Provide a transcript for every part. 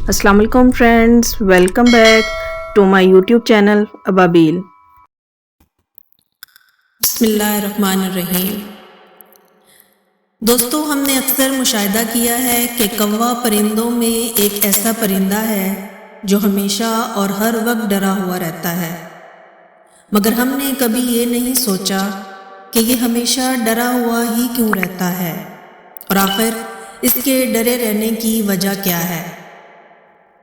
السلام علیکم friends, welcome back to my YouTube channel Ababeel. بسم اللہ الرحمن الرحیم۔ دوستو، ہم نے اکثر مشاہدہ کیا ہے کہ کوا پرندوں میں ایک ایسا پرندہ ہے جو ہمیشہ اور ہر وقت ڈرا ہوا رہتا ہے، مگر ہم نے کبھی یہ نہیں سوچا کہ یہ ہمیشہ ڈرا ہوا ہی کیوں رہتا ہے، اور آخر اس کے ڈرے رہنے کی وجہ کیا ہے۔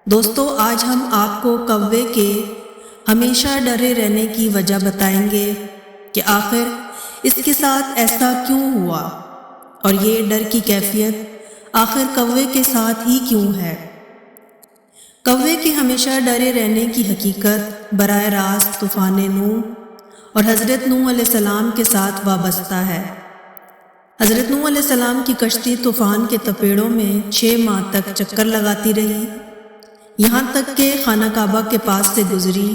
دوستو، آج ہم آپ کو کوے کے ہمیشہ ڈرے رہنے کی وجہ بتائیں گے کہ آخر اس کے ساتھ ایسا کیوں ہوا، اور یہ ڈر کی کیفیت آخر کوے کے ساتھ ہی کیوں ہے۔ کوے کے ہمیشہ ڈرے رہنے کی حقیقت براہ راست طوفان نوح اور حضرت نوح علیہ السلام کے ساتھ وابستہ ہے۔ حضرت نوح علیہ السلام کی کشتی طوفان کے تپیڑوں میں 6 ماہ تک چکر لگاتی رہی، یہاں تک کہ خانہ کعبہ کے پاس سے گزری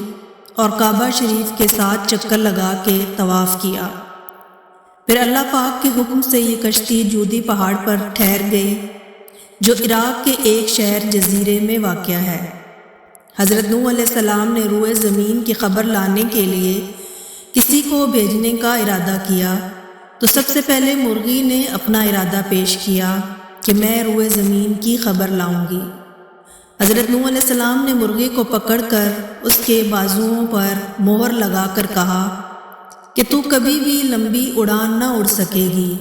اور کعبہ شریف کے ساتھ چکر لگا کے طواف کیا۔ پھر اللہ پاک کے حکم سے یہ کشتی جودی پہاڑ پر ٹھہر گئی، جو عراق کے ایک شہر جزیرے میں واقع ہے۔ حضرت نوح علیہ السلام نے روئے زمین کی خبر لانے کے لیے کسی کو بھیجنے کا ارادہ کیا، تو سب سے پہلے مرغی نے اپنا ارادہ پیش کیا کہ میں روئے زمین کی خبر لاؤں گی۔ حضرت نوح علیہ السلام نے مرغی کو پکڑ کر اس کے بازوؤں پر مہر لگا کر کہا کہ تو کبھی بھی لمبی اڑان نہ اڑ سکے گی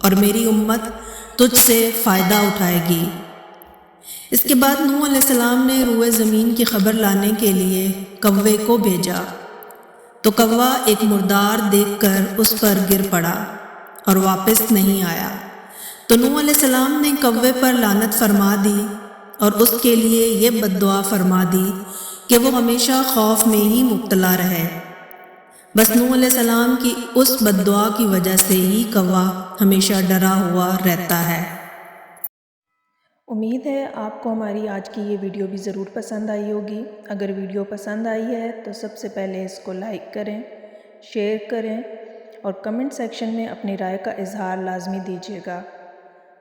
اور میری امت تجھ سے فائدہ اٹھائے گی۔ اس کے بعد نوح علیہ السلام نے روئے زمین کی خبر لانے کے لیے کوے کو بھیجا، تو کوا ایک مردار دیکھ کر اس پر گر پڑا اور واپس نہیں آیا۔ تو نوح علیہ السلام نے کوے پر لعنت فرما دی اور اس کے لیے یہ بد دعا فرما دی کہ وہ ہمیشہ خوف میں ہی مبتلا رہے۔ بس نوح علیہ السلام کی اس بد دعا کی وجہ سے ہی کوا ہمیشہ ڈرا ہوا رہتا ہے۔ امید ہے آپ کو ہماری آج کی یہ ویڈیو بھی ضرور پسند آئی ہوگی۔ اگر ویڈیو پسند آئی ہے تو سب سے پہلے اس کو لائک کریں، شیئر کریں اور کمنٹ سیکشن میں اپنی رائے کا اظہار لازمی دیجیے گا،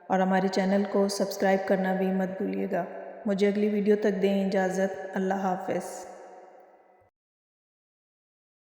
اور ہمارے چینل کو سبسکرائب کرنا بھی مت بھولیے گا۔ مجھے اگلی ویڈیو تک دیں اجازت۔ اللہ حافظ۔